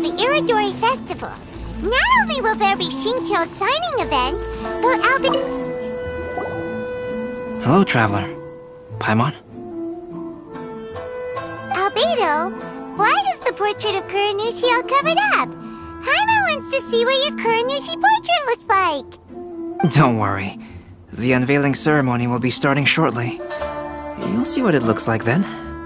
the Iridori Festival. Not only will there be Shincho's signing event, but Hello, traveler. Paimon? Albedo, why is the portrait of Kuranushi all covered up? Paimon wants to see what your Kuranushi portrait looks like. Don't worry. The unveiling ceremony will be starting shortly. You'll see what it looks like then.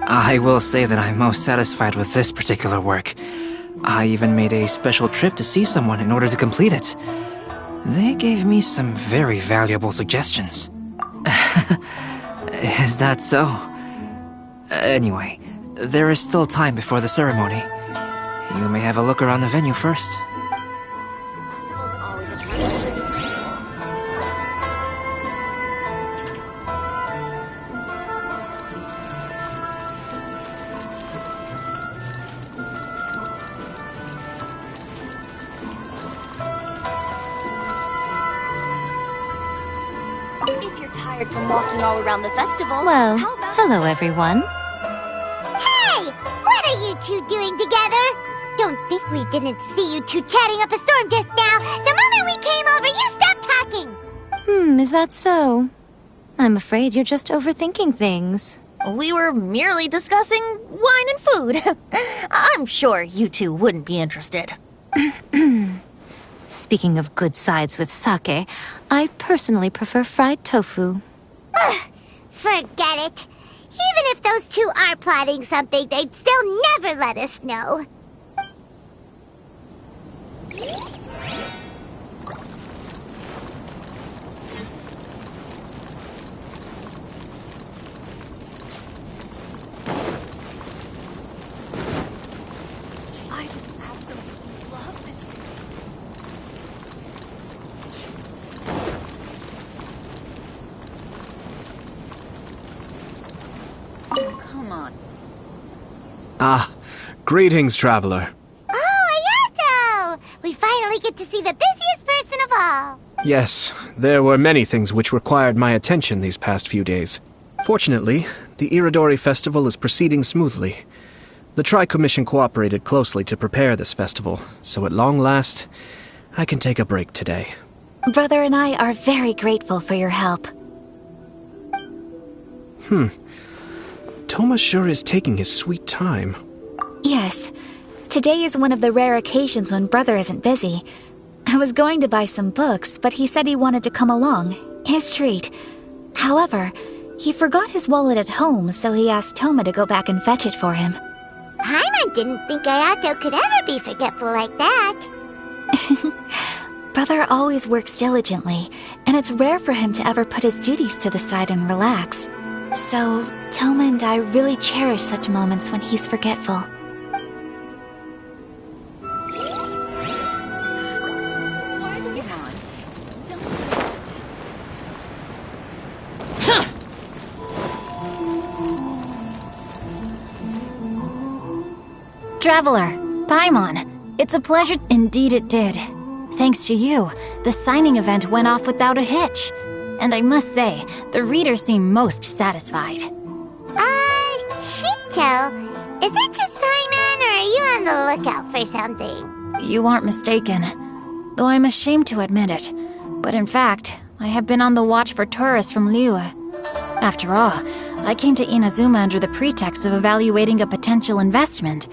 I will say that I'm most satisfied with this particular work. I even made a special trip to see someone in order to complete it. They gave me some very valuable suggestions. Is that so? Anyway, there is still time before the ceremony. You may have a look around the venue first. Festivals always attract. If you're tired from walking all around the festival, Well, how about hello everyone. Hey! What are you two doing together? Don't think we didn't see you two chatting up a storm just now. The moment we came over, you stopped talking. Is that so? I'm afraid you're just overthinking things. We were merely discussing wine and food. I'm sure you two wouldn't be interested. Speaking of good sides with sake, I personally prefer fried tofu. Forget it. Even if those two are plotting something, they'd still never let us know. I just absolutely love this. Oh, come on. Ah, greetings, traveler. Oh, Ayato! We finally get to see the busiest person of all. Yes, there were many things which required my attention these past few days. Fortunately, the Iridori Festival is proceeding smoothly. The Tri-Commission cooperated closely to prepare this festival, so at long last, I can take a break today. Brother and I are very grateful for your help. Toma sure is taking his sweet time. Yes, today is one of the rare occasions when Brother isn't busy. I was going to buy some books, but he said he wanted to come along. His treat. However, he forgot his wallet at home, so he asked Toma to go back and fetch it for him. Paimon didn't think Ayato could ever be forgetful like that. Brother always works diligently, and it's rare for him to ever put his duties to the side and relax. So, Toma and I really cherish such moments when he's forgetful. Traveler, Paimon, it's a pleasure. Indeed it did. Thanks to you, the signing event went off without a hitch. And I must say, the readers seem most satisfied. Shinto, is it just Paimon, or are you on the lookout for something? You aren't mistaken, though I'm ashamed to admit it. But in fact, I have been on the watch for tourists from Liyue. After all, I came to Inazuma under the pretext of evaluating a potential investment.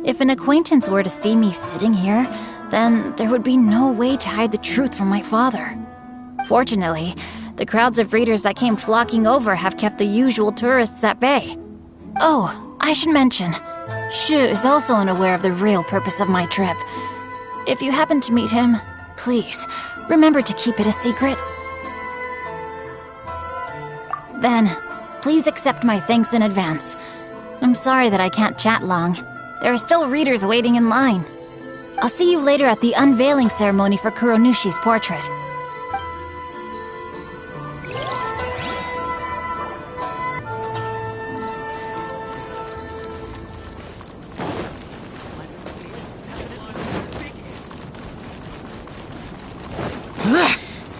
If an acquaintance were to see me sitting here, then there would be no way to hide the truth from my father. Fortunately, the crowds of readers that came flocking over have kept the usual tourists at bay. Oh, I should mention, Shu is also unaware of the real purpose of my trip. If you happen to meet him, please, remember to keep it a secret. Then, please accept my thanks in advance. I'm sorry that I can't chat long. There are still readers waiting in line. I'll see you later at the unveiling ceremony for Kuronushi's portrait.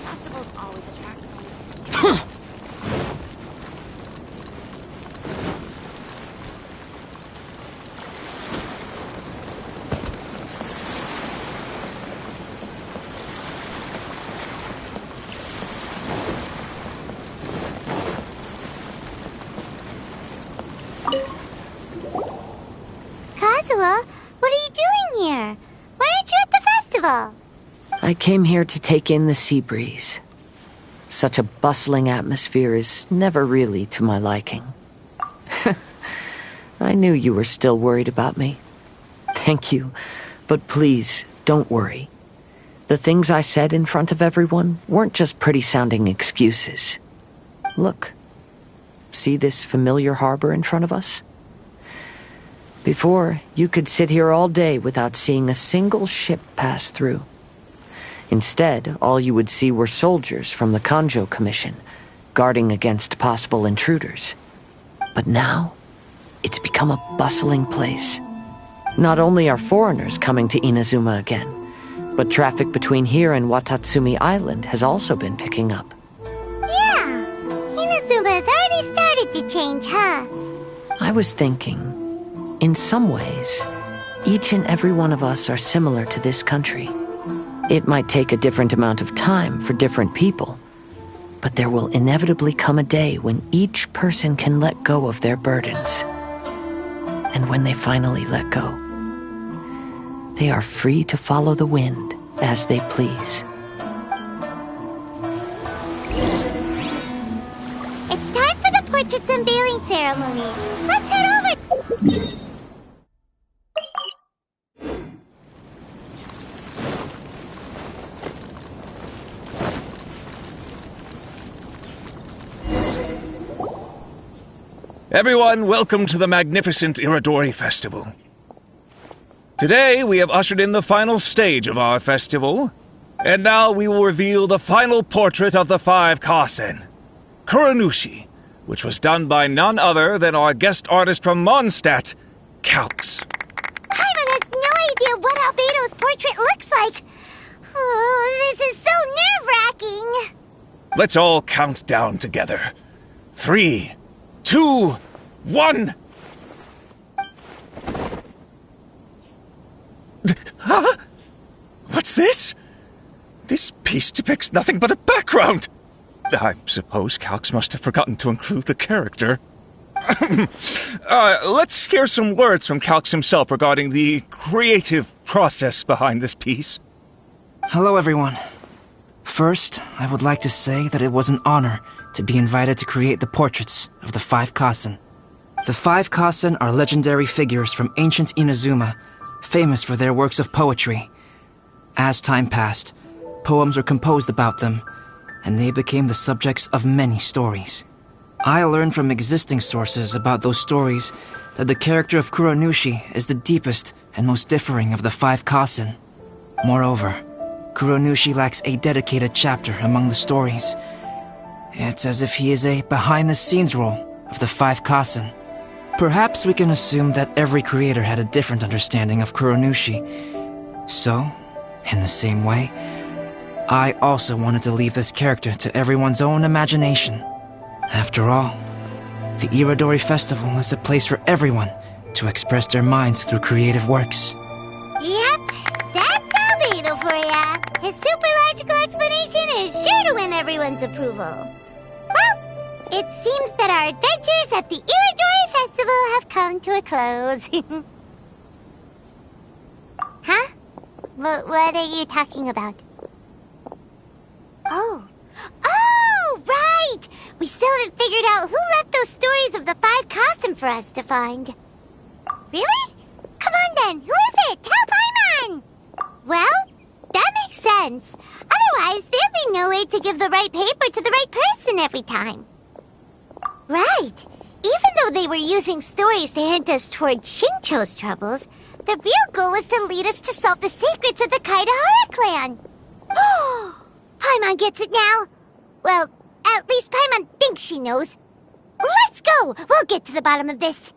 Festivals always attract so many. I came here to take in the sea breeze. Such a bustling atmosphere is never really to my liking. I knew you were still worried about me. Thank you, but please, don't worry. The things I said in front of everyone weren't just pretty-sounding excuses. Look. See this familiar harbor in front of us? Before, you could sit here all day without seeing a single ship pass through. Instead, all you would see were soldiers from the Kanjo Commission, guarding against possible intruders. But now, it's become a bustling place. Not only are foreigners coming to Inazuma again, but traffic between here and Watatsumi Island has also been picking up. Yeah, Inazuma has already started to change, huh? I was thinking, in some ways, each and every one of us are similar to this country. It might take a different amount of time for different people, but there will inevitably come a day when each person can let go of their burdens. And when they finally let go, they are free to follow the wind as they please. It's time for the portrait's unveiling ceremony. Let's head over. Everyone, welcome to the magnificent Iridori Festival. Today, we have ushered in the final stage of our festival, and now we will reveal the final portrait of the 5 Kasen, Kuronushi, which was done by none other than our guest artist from Mondstadt, Calx. Paimon has no idea what Albedo's portrait looks like. Oh, this is so nerve-wracking. Let's all count down together. 3, 2, 1... Huh? What's this? This piece depicts nothing but a background. I suppose Calx must have forgotten to include the character. Let's hear some words from Calx himself regarding the creative process behind this piece. Hello, everyone. First, I would like to say that it was an honor to be invited to create the portraits of the 5 Kasen. The 5 Kasen are legendary figures from ancient Inazuma, famous for their works of poetry. As time passed, poems were composed about them, and they became the subjects of many stories. I learned from existing sources about those stories that the character of Kuronushi is the deepest and most differing of the 5 Kasen. Moreover, Kuronushi lacks a dedicated chapter among the stories. It's as if he is a behind-the-scenes role of the 5 Kasen. Perhaps we can assume that every creator had a different understanding of Kuronushi. So, in the same way, I also wanted to leave this character to everyone's own imagination. After all, the Iridori Festival is a place for everyone to express their minds through creative works. Yep, that's Albedo for ya. His super logical explanation is sure to win everyone's approval. Well, it seems that our adventures at the Iridori Festival have come to a close. Huh? What are you talking about? Oh, right! We still haven't figured out who left those stories of the 5 Kasen for us to find. Really? Come on then, who is it? Tell Paimon! Well, that makes sense. Otherwise, there'd be no way to give the right paper to the right person every time. Right. Even though they were using stories to hint us toward Shincho's troubles, the real goal was to lead us to solve the secrets of the Kaidahara clan. Oh, Paimon gets it now. Well, at least Paimon thinks she knows. Let's go! We'll get to the bottom of this.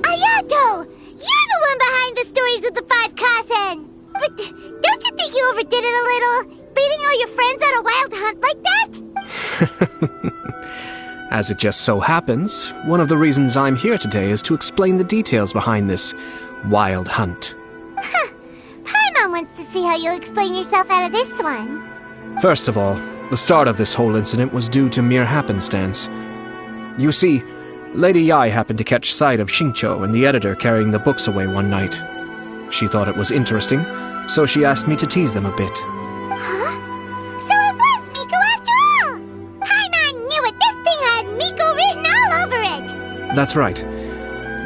Ayato! You're the one behind the stories of the 5 Kasen! But don't you think you overdid it a little? Leading all your friends on a wild hunt like that? As it just so happens, one of the reasons I'm here today is to explain the details behind this wild hunt. Huh. Paimon wants to see how you'll explain yourself out of this one. First of all, the start of this whole incident was due to mere happenstance. You see, Lady Yai happened to catch sight of Xingqiu and the editor carrying the books away one night. She thought it was interesting, so she asked me to tease them a bit. Huh? So it was Miko after all! Paimon knew it! This thing had Miko written all over it! That's right.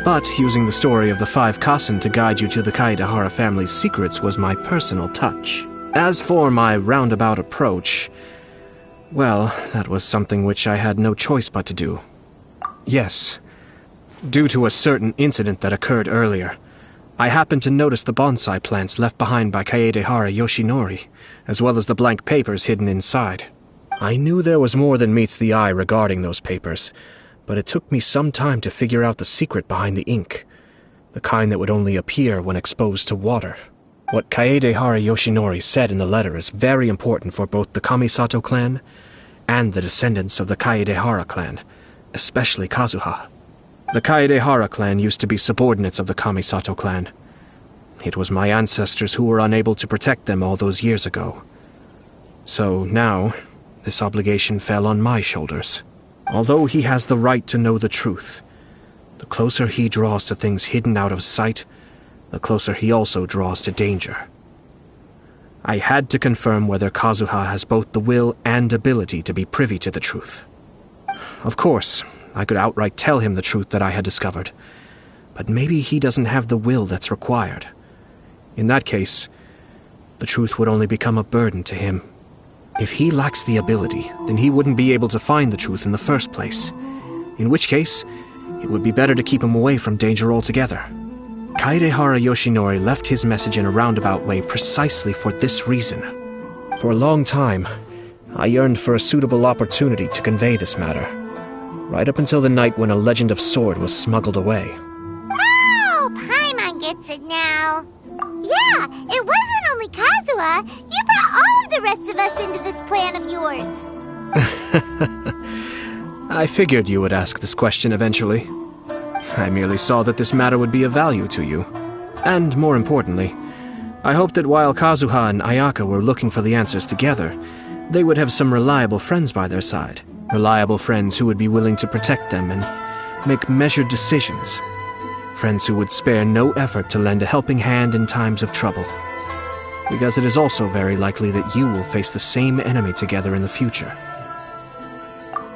But using the story of the 5 Kasen to guide you to the Kaedehara family's secrets was my personal touch. As for my roundabout approach, well, that was something which I had no choice but to do. Yes. Due to a certain incident that occurred earlier, I happened to notice the bonsai plants left behind by Kaedehara Yoshinori, as well as the blank papers hidden inside. I knew there was more than meets the eye regarding those papers, but it took me some time to figure out the secret behind the ink, the kind that would only appear when exposed to water. What Kaedehara Yoshinori said in the letter is very important for both the Kamisato clan and the descendants of the Kaedehara clan, especially Kazuha. The Kaedehara clan used to be subordinates of the Kamisato clan. It was my ancestors who were unable to protect them all those years ago. So now, this obligation fell on my shoulders. Although he has the right to know the truth, the closer he draws to things hidden out of sight, the closer he also draws to danger. I had to confirm whether Kazuha has both the will and ability to be privy to the truth. Of course, I could outright tell him the truth that I had discovered, but maybe he doesn't have the will that's required. In that case, the truth would only become a burden to him. If he lacks the ability, then he wouldn't be able to find the truth in the first place, in which case, it would be better to keep him away from danger altogether. Kaedehara Yoshinori left his message in a roundabout way precisely for this reason. For a long time, I yearned for a suitable opportunity to convey this matter, right up until the night when a legend of sword was smuggled away. Oh, Paimon gets it now. Yeah, it wasn't only Kazuha. You brought all of the rest of us into this plan of yours. I figured you would ask this question eventually. I merely saw that this matter would be of value to you. And more importantly, I hoped that while Kazuha and Ayaka were looking for the answers together, they would have some reliable friends by their side. Reliable friends who would be willing to protect them and make measured decisions. Friends who would spare no effort to lend a helping hand in times of trouble. Because it is also very likely that you will face the same enemy together in the future.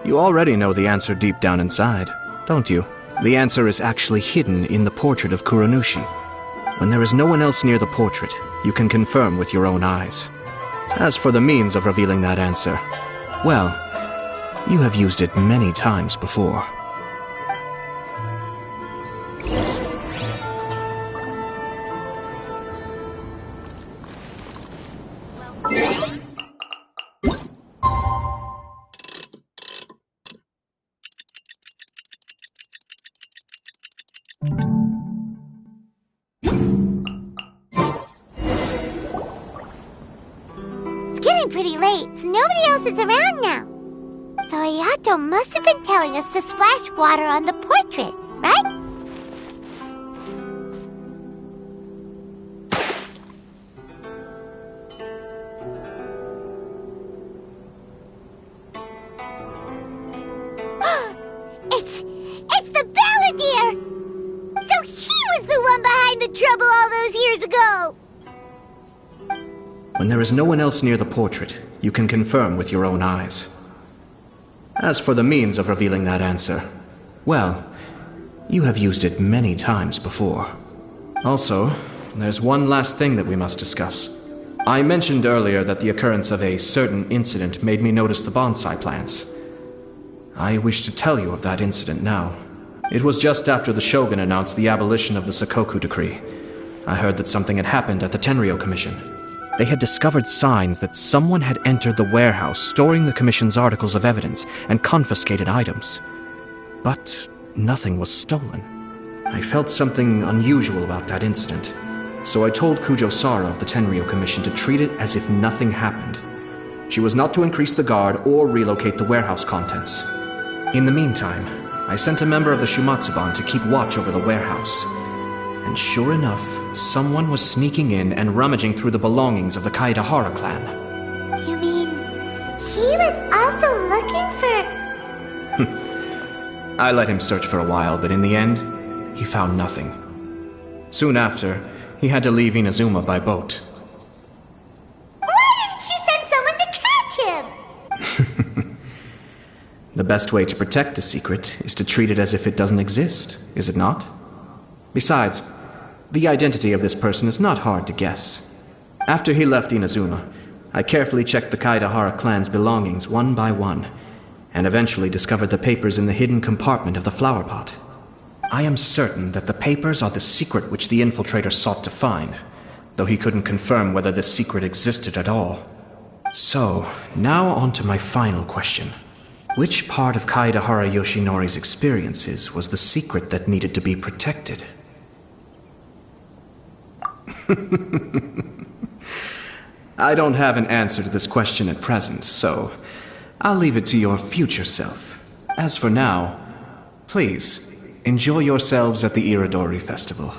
You already know the answer deep down inside, don't you? The answer is actually hidden in the portrait of Kuranushi. When there is no one else near the portrait, you can confirm with your own eyes. As for the means of revealing that answer, well, you have used it many times before. It's getting pretty late, so nobody else is around now. So Ayato must have been telling us to splash water on the portrait, right? It's the Balladeer! So he was the one behind the trouble all those years ago! When there is no one else near the portrait, you can confirm with your own eyes. As for the means of revealing that answer, well, you have used it many times before. Also, there's one last thing that we must discuss. I mentioned earlier that the occurrence of a certain incident made me notice the bonsai plants. I wish to tell you of that incident now. It was just after the Shogun announced the abolition of the Sakoku decree. I heard that something had happened at the Tenryou Commission. They had discovered signs that someone had entered the warehouse storing the Commission's articles of evidence and confiscated items. But nothing was stolen. I felt something unusual about that incident, so I told Kujo-Sara of the Tenryou Commission to treat it as if nothing happened. She was not to increase the guard or relocate the warehouse contents. In the meantime, I sent a member of the Shumatsuban to keep watch over the warehouse. And sure enough, someone was sneaking in and rummaging through the belongings of the Kaidahara clan. You mean, he was also looking for... I let him search for a while, but in the end, he found nothing. Soon after, he had to leave Inazuma by boat. Why didn't you send someone to catch him? The best way to protect a secret is to treat it as if it doesn't exist, is it not? Besides, the identity of this person is not hard to guess. After he left Inazuma, I carefully checked the Kaidahara clan's belongings one by one, and eventually discovered the papers in the hidden compartment of the flower pot. I am certain that the papers are the secret which the infiltrator sought to find, though he couldn't confirm whether this secret existed at all. So, now on to my final question. Which part of Kaidahara Yoshinori's experiences was the secret that needed to be protected? I don't have an answer to this question at present, so I'll leave it to your future self. As for now, please, enjoy yourselves at the Iridori Festival.